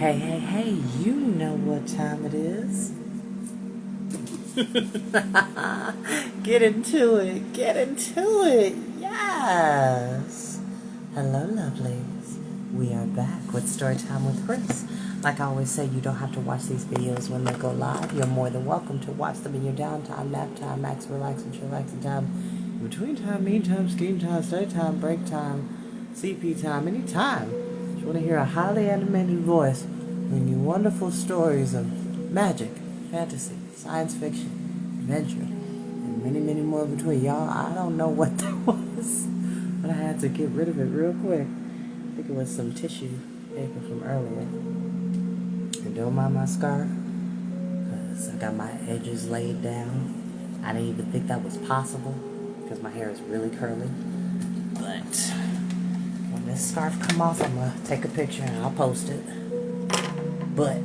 Hey, hey, hey, you know what time it is. Get into it, yes. Hello, lovelies. We are back with Storytime with Chris. Like I always say, you don't have to watch these videos when they go live. You're more than welcome to watch them in your downtime, nap time, max relax and chillaxing time, between time, mean time, scheme time, study time, break time, CP time, anytime. Just want to hear a highly animated voice bring you wonderful stories of magic, fantasy, science fiction, adventure, and many, many more between. Y'all, I don't know what that was, but I had to get rid of it real quick. I think it was some tissue paper from earlier. And don't mind my scarf, because I got my edges laid down. I didn't even think that was possible, because my hair is really curly. But when this scarf come off, I'm going to take a picture and I'll post it. But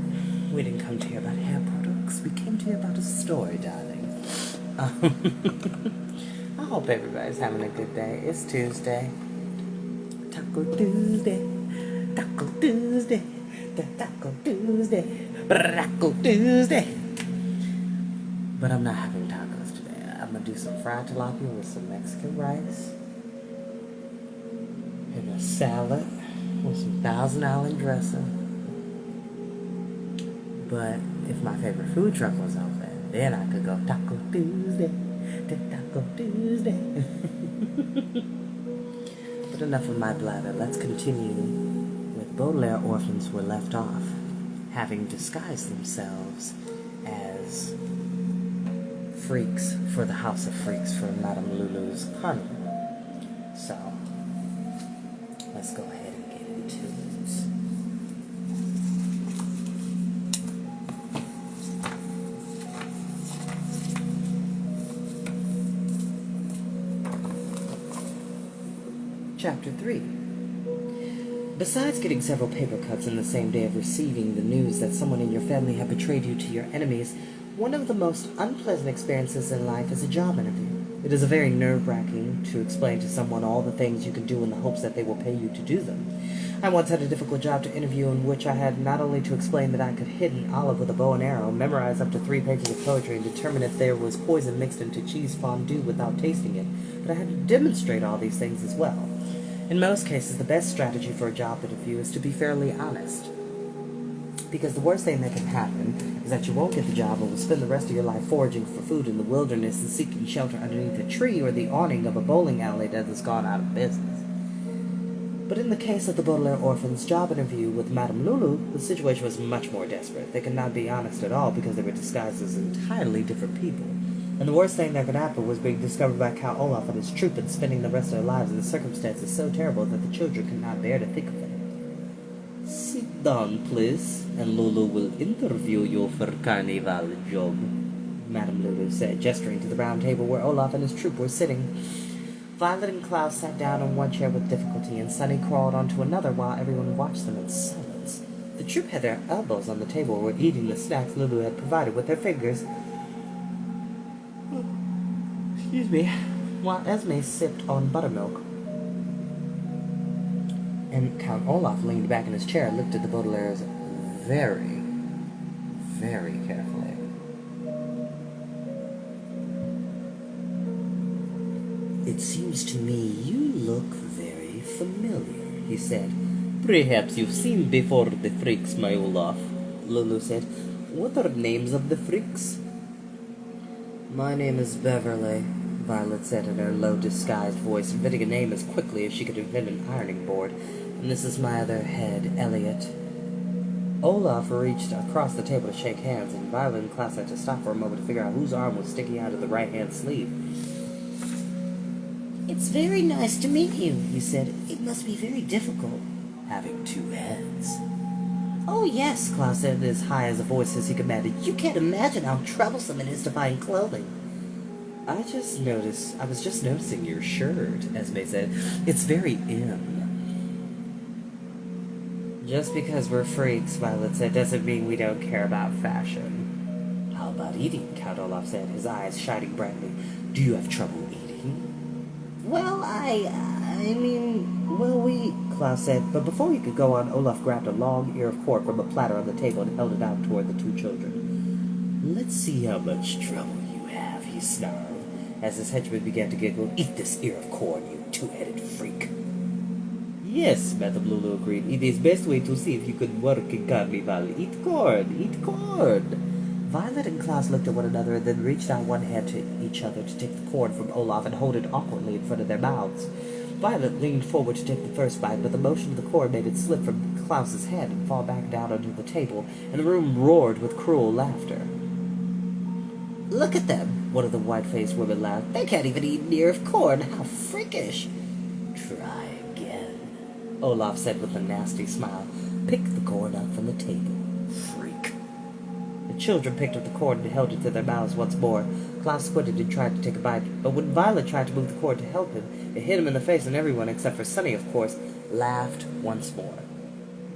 we didn't come to you about hair products. We came to you about a story, darling. I hope everybody's having a good day. It's Tuesday. Taco Tuesday. Taco Tuesday. Taco Tuesday. Taco Tuesday. But I'm not having tacos today. I'm going to do some fried tilapia with some Mexican rice. And a salad with some Thousand Island dressing. But if my favorite food truck was open, then I could go Taco Tuesday, Taco Tuesday. But enough of my blather. Let's continue with Baudelaire orphans were left off, having disguised themselves as freaks for the House of Freaks for Madame Lulu's Carnival. So, let's go ahead and get into it. Chapter 3. Besides getting several paper cuts in the same day of receiving the news that someone in your family had betrayed you to your enemies, one of the most unpleasant experiences in life is a job interview. It is very nerve-wracking to explain to someone all the things you can do in the hopes that they will pay you to do them. I once had a difficult job to interview in which I had not only to explain that I could hit an olive with a bow and arrow, memorize up to 3 pages of poetry, and determine if there was poison mixed into cheese fondue without tasting it, but I had to demonstrate all these things as well. In most cases, the best strategy for a job interview is to be fairly honest. Because the worst thing that can happen is that you won't get the job and will spend the rest of your life foraging for food in the wilderness and seeking shelter underneath a tree or the awning of a bowling alley that has gone out of business. But in the case of the Baudelaire orphans' job interview with Madame Lulu, the situation was much more desperate. They could not be honest at all because they were disguised as entirely different people. And the worst thing that could happen was being discovered by Count Olaf and his troop and spending the rest of their lives in circumstances so terrible that the children could not bear to think of it. Sit down, please, and Lulu will interview you for Carnival job, Madame Lulu said, gesturing to the round table where Olaf and his troop were sitting. Violet and Klaus sat down on one chair with difficulty, and Sunny crawled onto another while everyone watched them in silence. The troop had their elbows on the table and were eating the snacks Lulu had provided with their fingers. Excuse me, while Esme sipped on buttermilk. And Count Olaf leaned back in his chair and looked at the Baudelaires very, very carefully. It seems to me you look very familiar, he said. Perhaps you've seen before the freaks, my Olaf, Lulu said. What are the names of the freaks? My name is Beverly, Violet said in her low, disguised voice, inventing a name as quickly as she could invent an ironing board. And this is my other head, Elliot. Olaf reached across the table to shake hands, and Violet and Klaus had to stop for a moment to figure out whose arm was sticking out of the right-hand sleeve. It's very nice to meet you, he said. It must be very difficult having 2 heads. Oh, yes, Klaus said as high as a voice as he commanded. You can't imagine how troublesome it is to find clothing. I was just noticing your shirt, Esme said. It's very in. Just because we're freaks, Violet said, doesn't mean we don't care about fashion. How about eating, Count Olaf said, his eyes shining brightly. Do you have trouble eating? Well, Klaus said, but before he could go on, Olaf grabbed a long ear of corn from a platter on the table and held it out toward the two children. Let's see how much trouble you have, he snarled, as his henchman began to giggle. Eat this ear of corn, you two-headed freak. Yes, Madame Lulu agreed. It is best way to see if you could work in Carnival. Eat corn, eat corn. Violet and Klaus looked at one another and then reached out one hand to each other to take the corn from Olaf and hold it awkwardly in front of their mouths. Violet leaned forward to take the first bite, but the motion of the corn made it slip from Klaus's hand and fall back down onto the table, and the room roared with cruel laughter. Look at them, one of the white-faced women laughed. They can't even eat an ear of corn. How freakish. Try again, Olaf said with a nasty smile. Pick the corn up from the table, freak. The children picked up the corn and held it to their mouths once more. Klaus squinted and tried to take a bite, but when Violet tried to move the corn to help him, it hit him in the face, and everyone, except for Sunny, of course, laughed once more.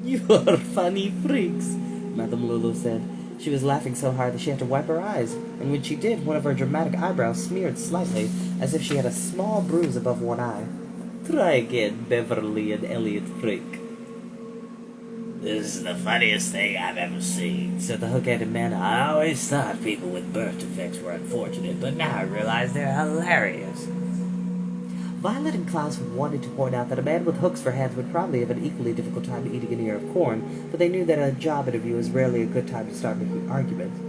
You are funny freaks, Madame Lulu said. She was laughing so hard that she had to wipe her eyes, and when she did, one of her dramatic eyebrows smeared slightly, as if she had a small bruise above one eye. Try again, Beverly and Elliot freak. This is the funniest thing I've ever seen, said the hook-headed man. I always thought people with birth defects were unfortunate, but now I realize they're hilarious. Violet and Klaus wanted to point out that a man with hooks for hands would probably have an equally difficult time eating an ear of corn, but they knew that a job interview is rarely a good time to start making arguments.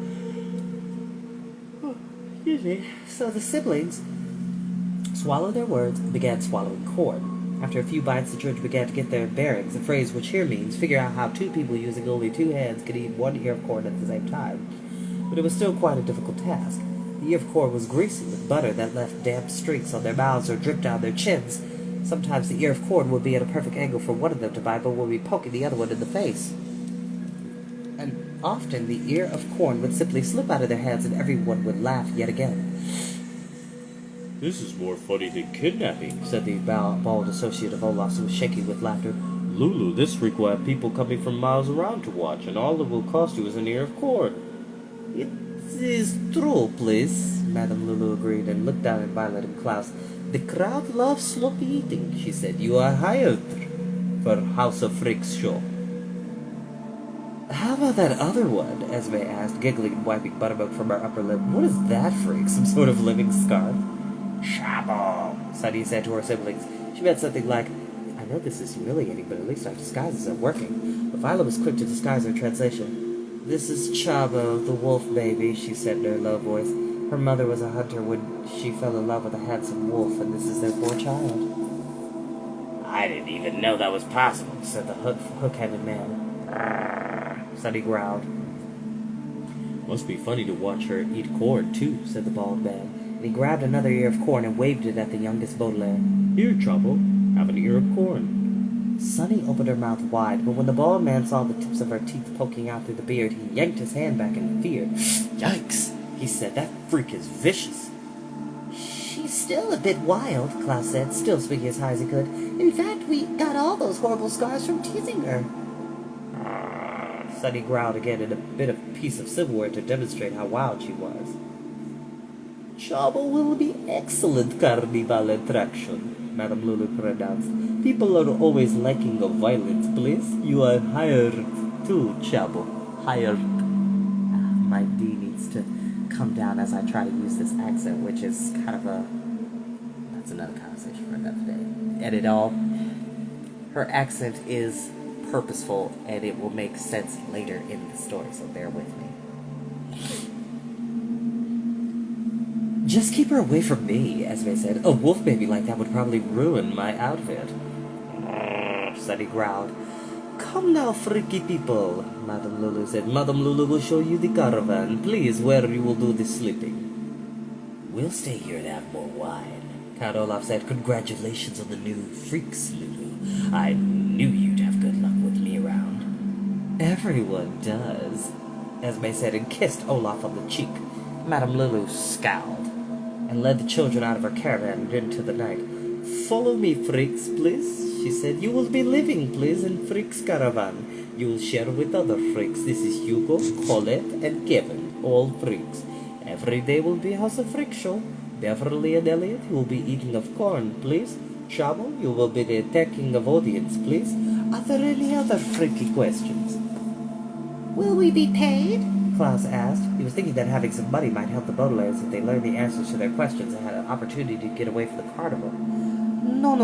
Excuse me. So the siblings swallowed their words and began swallowing corn. After a few bites, the children began to get their bearings, a phrase which here means figure out how two people using only two hands could eat one ear of corn at the same time. But it was still quite a difficult task. The ear of corn was greasy with butter that left damp streaks on their mouths or dripped down their chins. Sometimes the ear of corn would be at a perfect angle for one of them to bite, but would be poking the other one in the face. And often the ear of corn would simply slip out of their hands and everyone would laugh yet again. This is more funny than kidnapping, said the bald associate of Olaf's, who was shaking with laughter. Lulu, this freak will have people coming from miles around to watch, and all it will cost you is an ear of corn. It is true, please, Madame Lulu agreed, and looked down at Violet and Klaus. The crowd loves sloppy eating, she said. You are hired for House of Freaks show. How about that other one? Esme asked, giggling and wiping buttermilk from her upper lip. What is that freak? Some sort of living scarf? Shabo, Sunny said to her siblings. She meant something like, I know this is humiliating, but at least our disguises are working. But Violet was quick to disguise her translation. This is Chabo, the wolf baby, she said in her low voice. Her mother was a hunter when she fell in love with a handsome wolf, and this is their poor child. I didn't even know that was possible, said the hook-headed man. Sunny growled. Must be funny to watch her eat corn, too, said the bald man. And he grabbed another ear of corn and waved it at the youngest Baudelaire. Here, Chabo, have an ear of corn. Sunny opened her mouth wide, but when the bald man saw the tips of her teeth poking out through the beard, he yanked his hand back in fear. Yikes, he said. That freak is vicious. She's still a bit wild, Klaus said, still speaking as high as he could. In fact, we got all those horrible scars from teasing her. Sunny growled again in a bit of piece of silverware to demonstrate how wild she was. Chabo will be excellent Carnival attraction, Madame Lulu pronounced. People are always lacking of violence, please. You are hired too, Chabo. Hired. My D needs to come down as I try to use this accent, which is kind of a... That's another conversation for another day. And it all... Her accent is purposeful, and it will make sense later in the story, so bear with me. Just keep her away from me, Esme said. A wolf baby like that would probably ruin my outfit. Sunny growled. Come now, freaky people, Madame Lulu said. Madame Lulu will show you the caravan. Please, where you will do the sleeping. We'll stay here and have more wine, Count Olaf said. Congratulations on the new freaks, Lulu. I knew you'd have good luck with me around. Everyone does, Esme said, and kissed Olaf on the cheek. Madame Lulu scowled and led the children out of her caravan and into the night. Follow me, freaks, please, she said. You will be living, please, in Freaks' caravan. You will share with other freaks. This is Hugo, Colette, and Kevin, all freaks. Every day will be House of Freak show. Beverly and Elliot will be eating of corn, please. Chavo, you will be the taking of audience, please. Are there any other freaky questions? Will we be paid? Klaus asked. He was thinking that having some money might help the Baudelaires if they learned the answers to their questions and had an opportunity to get away from the carnival. No,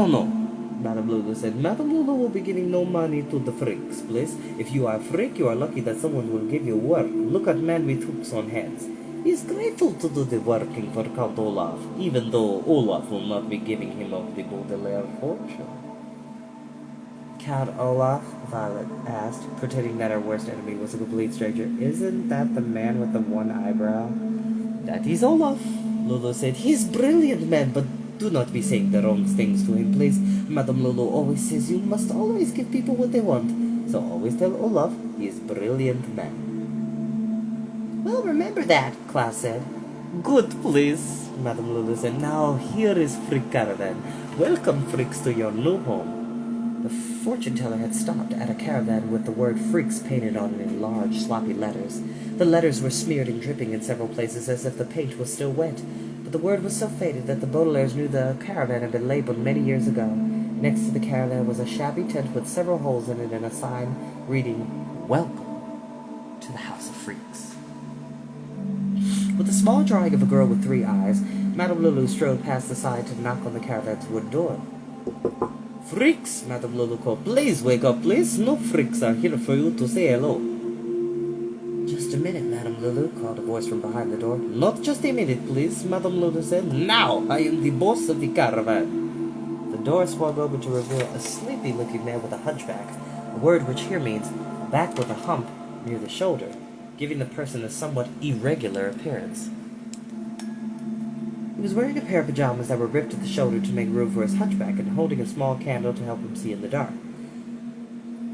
Madame Lulu said. Madame Lulu will be giving no money to the freaks, please. If you are a freak, you are lucky that someone will give you work. Look at man with hooks on hands. He is grateful to do the working for Count Olaf, even though Olaf will not be giving him of the Baudelaire fortune. Count Olaf? Violet asked, pretending that her worst enemy was a complete stranger. Isn't that the man with the one eyebrow? That is Olaf, Lulu said. He is brilliant man, but do not be saying the wrong things to him, please. Madame Lulu always says you must always give people what they want. So always tell Olaf he is brilliant man. Well, remember that, Klaus said. Good, please, Madame Lulu said. Now here is Freak Caravan. Welcome, freaks, to your new home. The fortune teller had stopped at a caravan with the word freaks painted on it in large, sloppy letters. The letters were smeared and dripping in several places as if the paint was still wet, but the word was so faded that the Baudelaires knew the caravan had been labeled many years ago. Next to the caravan was a shabby tent with several holes in it and a sign reading, Welcome to the House of Freaks. With a small drawing of a girl with 3 eyes, Madame Lulu strode past the sign to knock on the caravan's wooden door. Freaks, Madame Lulu called. Please wake up, please. No freaks are here for you to say hello. Just a minute, Madame Lulu, called a voice from behind the door. Not just a minute, please, Madame Lulu said. Now I am the boss of the caravan. The door swung open to reveal a sleepy-looking man with a hunchback, a word which here means back with a hump near the shoulder, giving the person a somewhat irregular appearance. He was wearing a pair of pajamas that were ripped at the shoulder to make room for his hunchback and holding a small candle to help him see in the dark.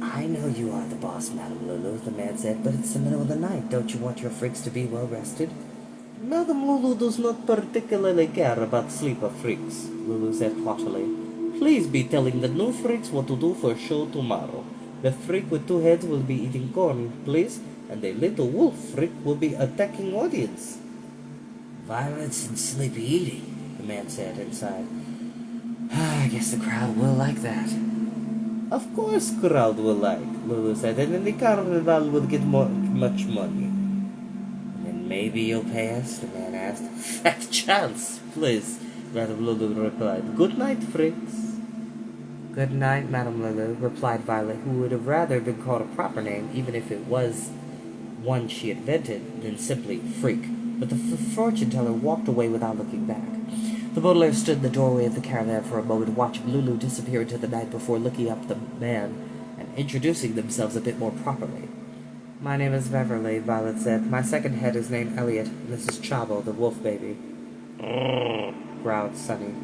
I know you are the boss, Madame Lulu, the man said, but it's the middle of the night. Don't you want your freaks to be well rested? Madame Lulu does not particularly care about sleep of freaks, Lulu said haughtily. Please be telling the new freaks what to do for a show tomorrow. The freak with 2 heads will be eating corn, please, and the little wolf freak will be attacking audience. Violence and sleepy eating, the man said inside. I guess the crowd will like that. Of course crowd will like, Lulu said, and then the Carnival will get much money. And then maybe you'll pay us, the man asked. Fat chance, please, Madame Lulu replied. Good night, freaks. Good night, Madame Lulu, replied Violet, who would have rather been called a proper name, even if it was one she invented, than simply Freak. But the fortune teller walked away without looking back. The Baudelaires stood in the doorway of the caravan for a moment, watching Lulu disappear into the night before looking up the man and introducing themselves a bit more properly. My name is Beverly, Violet said. My second head is named Elliot, and this is Chavo, the wolf baby. Growled Sonny.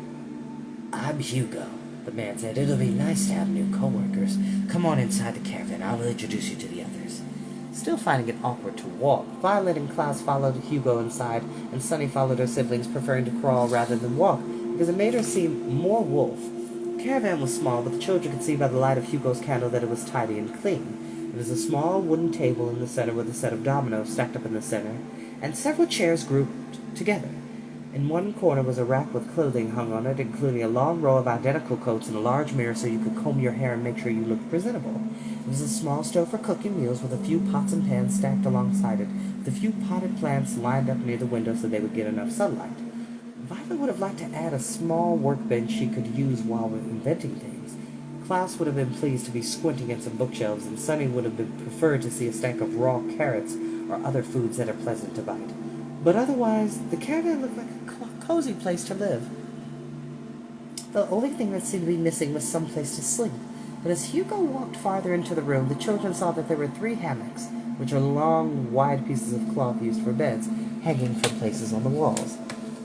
I'm Hugo, the man said. It'll be nice to have new co-workers. Come on inside the caravan. I will introduce you to the others. Still finding it awkward to walk, Violet and Klaus followed Hugo inside, and Sunny followed her siblings, preferring to crawl rather than walk, because it made her seem more wolf. The caravan was small, but the children could see by the light of Hugo's candle that it was tidy and clean. There was a small wooden table in the center with a set of dominoes stacked up in the center, and several chairs grouped together. In one corner was a rack with clothing hung on it, including a long row of identical coats and a large mirror so you could comb your hair and make sure you looked presentable. There was a small stove for cooking meals with a few pots and pans stacked alongside it, with a few potted plants lined up near the window so they would get enough sunlight. Violet would have liked to add a small workbench she could use while inventing things. Klaus would have been pleased to be squinting at some bookshelves, and Sunny would have preferred to see a stack of raw carrots or other foods that are pleasant to bite. But otherwise, the caravan looked like a cozy place to live. The only thing that seemed to be missing was some place to sleep. But as Hugo walked farther into the room, the children saw that there were 3 hammocks, which are long, wide pieces of cloth used for beds, hanging from places on the walls.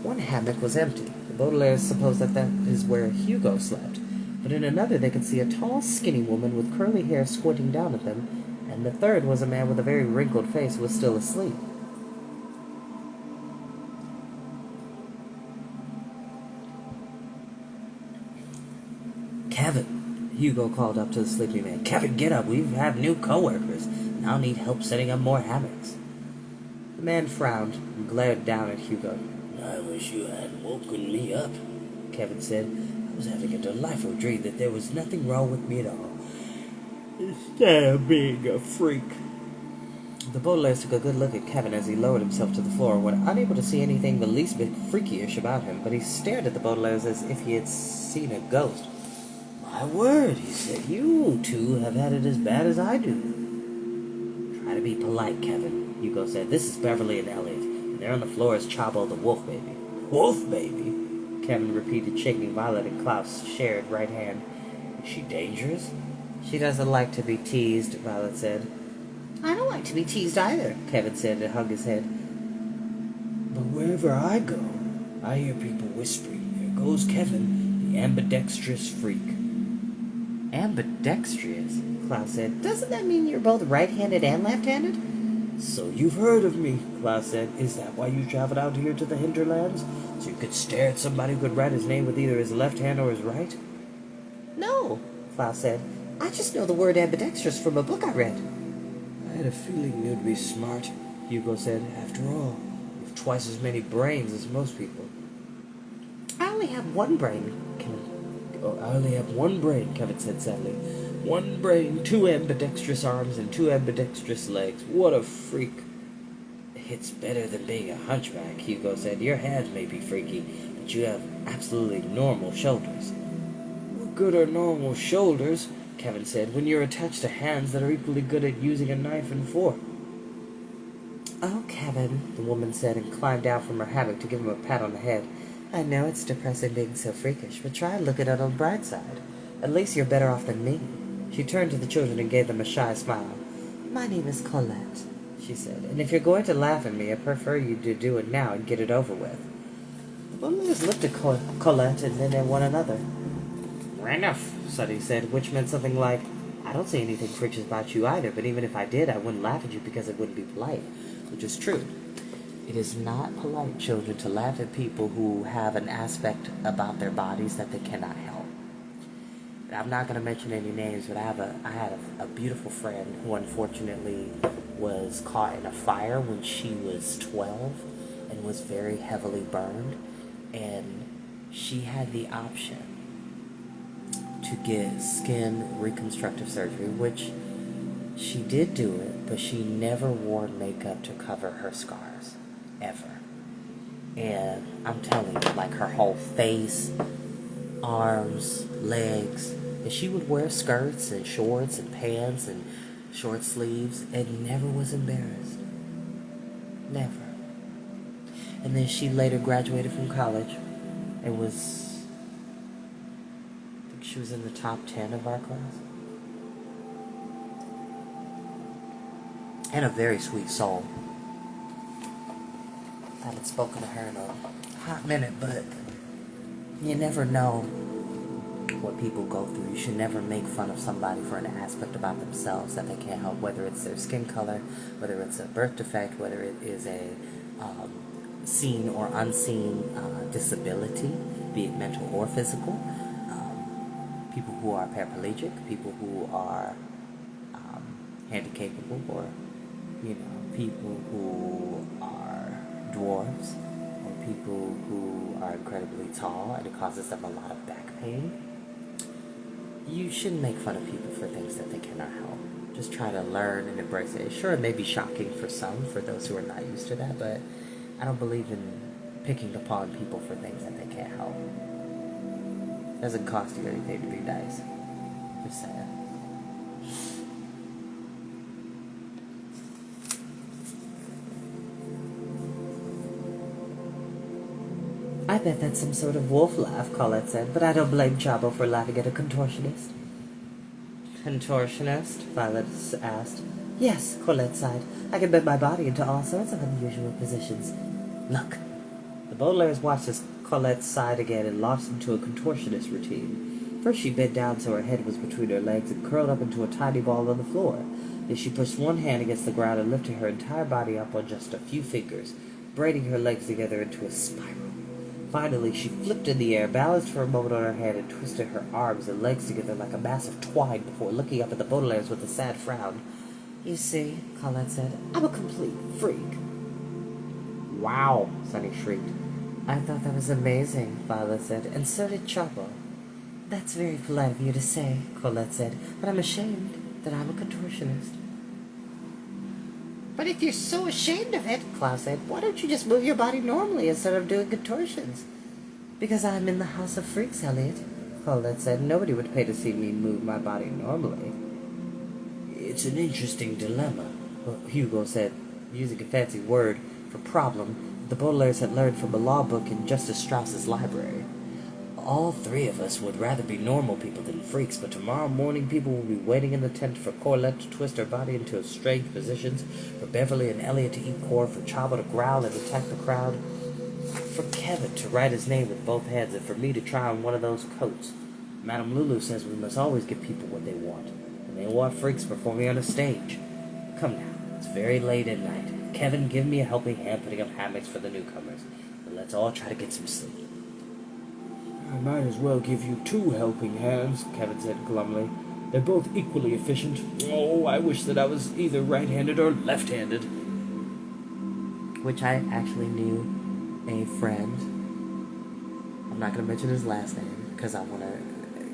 One hammock was empty. The Baudelaires supposed that is where Hugo slept. But in another they could see a tall, skinny woman with curly hair squinting down at them, and the third was a man with a very wrinkled face who was still asleep. Kevin, Hugo called up to the sleepy man. Kevin, get up. We have new co-workers. Now need help setting up more hammocks. The man frowned and glared down at Hugo. I wish you hadn't woken me up, Kevin said. I was having a delightful dream that there was nothing wrong with me at all, instead of being a freak. The Baudelaires took a good look at Kevin as he lowered himself to the floor, when unable to see anything the least bit freakyish about him, but he stared at the Baudelaires as if he had seen a ghost. My word, he said, you two have had it as bad as I do. Try to be polite, Kevin, Hugo said. This is Beverly and Elliot, and there on the floor is Chabo the wolf baby. Wolf baby? Kevin repeated, shaking Violet and Klaus' shared right hand. Is she dangerous? She doesn't like to be teased, Violet said. I don't like to be teased either, Kevin said and hung his head. But wherever I go, I hear people whispering, there goes Kevin, the ambidextrous freak. Ambidextrous? Klaus said. Doesn't that mean you're both right-handed and left-handed? So you've heard of me, Klaus said. Is that why you traveled out here to the hinterlands? So you could stare at somebody who could write his name with either his left hand or his right? No, Klaus said. I just know the word ambidextrous from a book I read. I had a feeling you'd be smart, Hugo said. After all, you've twice as many brains as most people. I only have one brain, Kevin said sadly. One brain, 2 ambidextrous arms, and 2 ambidextrous legs. What a freak. It's better than being a hunchback, Hugo said. Your hands may be freaky, but you have absolutely normal shoulders. What good are normal shoulders, Kevin said, when you're attached to hands that are equally good at using a knife and fork? Oh, Kevin, the woman said, and climbed down from her hammock to give him a pat on the head. I know it's depressing being so freakish, but try and look at it on the bright side. At least you're better off than me. She turned to the children and gave them a shy smile. My name is Colette, she said, and if you're going to laugh at me, I prefer you to do it now and get it over with. The Baudelaires looked at Colette and then at one another. Enough, Suddy said, which meant something like, I don't see anything freakish about you either, but even if I did, I wouldn't laugh at you because it wouldn't be polite, which is true. It is not polite, children, to laugh at people who have an aspect about their bodies that they cannot help. I'm not going to mention any names, but I had a beautiful friend who unfortunately was caught in a fire when she was 12 and was very heavily burned, and she had the option to get skin reconstructive surgery, which she did do it, but she never wore makeup to cover her scars, ever. And I'm telling you, like her whole face, arms, legs, and she would wear skirts and shorts and pants and short sleeves and never was embarrassed. Never. And then she later graduated from college and she was in the top 10 of our class. And a very sweet soul. I haven't spoken to her in a hot minute, but you never know what people go through. You should never make fun of somebody for an aspect about themselves that they can't help, whether it's their skin color, whether it's a birth defect, whether it is a seen or unseen disability, be it mental or physical. People who are paraplegic, people who are handicapable, or people who are dwarves, or people who are incredibly tall and it causes them a lot of back pain. You shouldn't make fun of people for things that they cannot help. Just try to learn and embrace it. Sure, it may be shocking for some, for those who are not used to that, but I don't believe in picking upon people for things that they can't help. It doesn't cost you anything to be nice. Just saying. I bet that's some sort of wolf laugh, Colette said, but I don't blame Chabo for laughing at a contortionist. Contortionist? Violet asked. Yes, Colette sighed. I can bend my body into all sorts of unusual positions. Look. The Baudelaires watched as Colette sighed again and launched into a contortionist routine. First she bent down so her head was between her legs and curled up into a tiny ball on the floor. Then she pushed one hand against the ground and lifted her entire body up on just a few fingers, braiding her legs together into a spiral. Finally, she flipped in the air, balanced for a moment on her head, and twisted her arms and legs together like a mass of twine before looking up at the Baudelaires with a sad frown. You see, Colette said, I'm a complete freak. Wow, Sunny shrieked. I thought that was amazing, Violet said, and so did Chabo. That's very polite of you to say, Colette said, but I'm ashamed that I'm a contortionist. But if you're so ashamed of it, Klaus said, why don't you just move your body normally instead of doing contortions? Because I'm in the House of Freaks, Elliot, Colette said. Nobody would pay to see me move my body normally. It's an interesting dilemma, Hugo said, using a fancy word for problem the Baudelaires had learned from a law book in Justice Strauss's library. All three of us would rather be normal people than freaks, but tomorrow morning people will be waiting in the tent for Corlett to twist her body into strange positions, for Beverly and Elliot to eat core, for Chavo to growl and attack the crowd, for Kevin to write his name with both hands, and for me to try on one of those coats. Madame Lulu says we must always give people what they want, and they want freaks performing on a stage. Come now, it's very late at night. Kevin, give me a helping hand putting up hammocks for the newcomers, and let's all try to get some sleep. I might as well give you 2 helping hands, Kevin said glumly. They're both equally efficient. Oh, I wish that I was either right-handed or left-handed. Which I actually knew a friend. I'm not going to mention his last name because I want to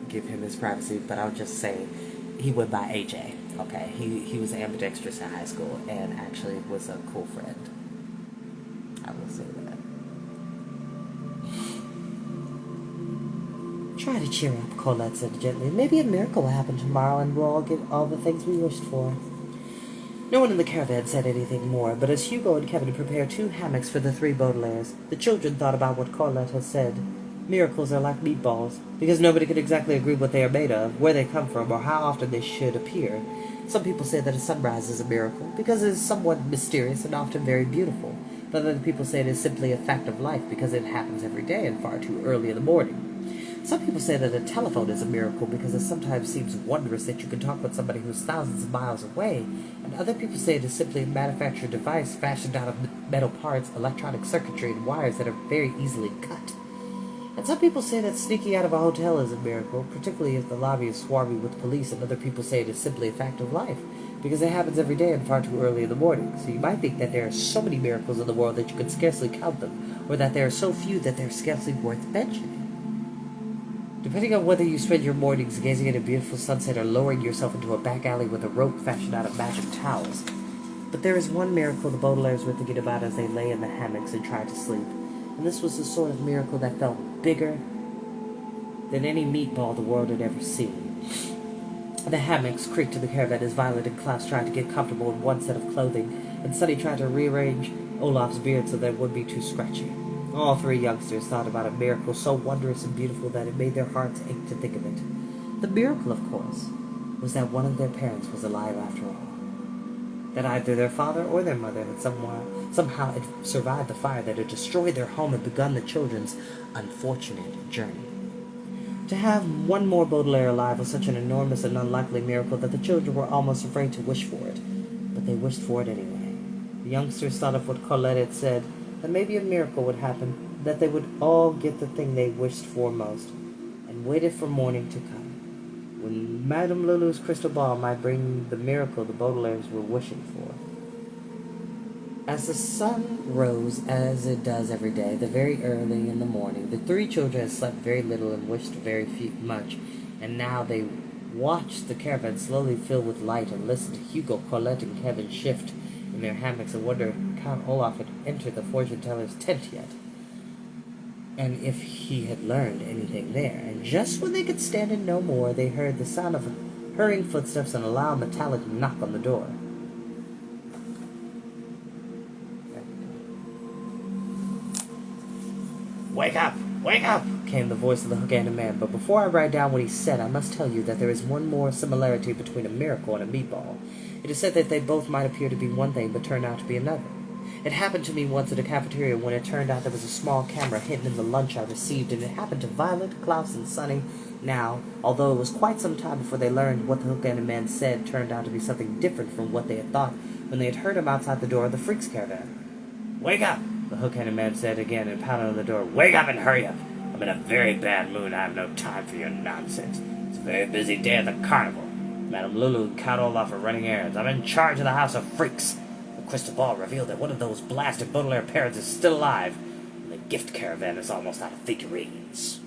give him his privacy, but I'll just say he went by AJ. Okay, he was ambidextrous in high school and actually was a cool friend. I will say that. Try to cheer up, Colette said gently. Maybe a miracle will happen tomorrow and we'll all get all the things we wished for. No one in the caravan said anything more, but as Hugo and Kevin prepared 2 hammocks for the 3 Baudelaires, the children thought about what Colette had said. Miracles are like meatballs, because nobody can exactly agree what they are made of, where they come from, or how often they should appear. Some people say that a sunrise is a miracle, because it is somewhat mysterious and often very beautiful, but other people say it is simply a fact of life, because it happens every day and far too early in the morning. Some people say that a telephone is a miracle because it sometimes seems wondrous that you can talk with somebody who's thousands of miles away, and other people say it is simply a manufactured device fashioned out of metal parts, electronic circuitry, and wires that are very easily cut. And some people say that sneaking out of a hotel is a miracle, particularly if the lobby is swarmy with police, and other people say it is simply a fact of life, because it happens every day and far too early in the morning. So you might think that there are so many miracles in the world that you could scarcely count them, or that there are so few that they're scarcely worth mentioning. Depending on whether you spend your mornings gazing at a beautiful sunset or lowering yourself into a back alley with a rope fashioned out of magic towels. But there is one miracle the Baudelaires were thinking about as they lay in the hammocks and tried to sleep, and this was the sort of miracle that felt bigger than any meatball the world had ever seen. The hammocks creaked to the caravan as Violet and Klaus tried to get comfortable in one set of clothing, and Sunny tried to rearrange Olaf's beard so that it wouldn't be too scratchy. All 3 youngsters thought about a miracle so wondrous and beautiful that it made their hearts ache to think of it. The miracle, of course, was that one of their parents was alive after all. That either their father or their mother had somehow had survived the fire that had destroyed their home and begun the children's unfortunate journey. To have one more Baudelaire alive was such an enormous and unlikely miracle that the children were almost afraid to wish for it, but they wished for it anyway. The youngsters thought of what Colette had said, that maybe a miracle would happen, that they would all get the thing they wished for most, and waited for morning to come, when Madame Lulu's crystal ball might bring the miracle the Baudelaires were wishing for. As the sun rose, as it does every day, very early in the morning, the 3 children had slept very little and wished very much, and now they watched the caravan slowly fill with light and listened to Hugo, Colette, and Kevin shift in their hammocks and wonder if Count Olaf had entered the fortune-teller's tent yet, and if he had learned anything there. And just when they could stand it no more, they heard the sound of hurrying footsteps and a loud metallic knock on the door. "Wake up! Wake up!" came the voice of the hook-handed man. But before I write down what he said, I must tell you that there is one more similarity between a miracle and a meatball. It is said that they both might appear to be one thing, but turn out to be another. It happened to me once at a cafeteria when it turned out there was a small camera hidden in the lunch I received, and it happened to Violet, Klaus, and Sunny. Now, although it was quite some time before they learned what the hook-handed man said turned out to be something different from what they had thought when they had heard him outside the door of the Freaks caravan. "Wake up!" the hook-handed man said again and pounded on the door. "Wake up and hurry up! I'm in a very bad mood and I have no time for your nonsense. It's a very busy day at the Carnival. Madame Lulu and Count Olaf are running errands. I'm in charge of the House of Freaks. The crystal ball revealed that one of those blasted Baudelaire parents is still alive, and the gift caravan is almost out of figurines."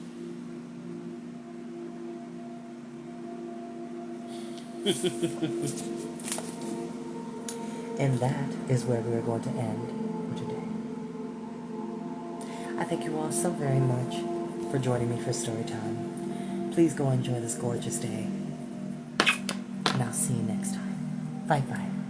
And that is where we are going to end for today. I thank you all so very much for joining me for story time. Please go enjoy this gorgeous day. And I'll see you next time. Bye-bye.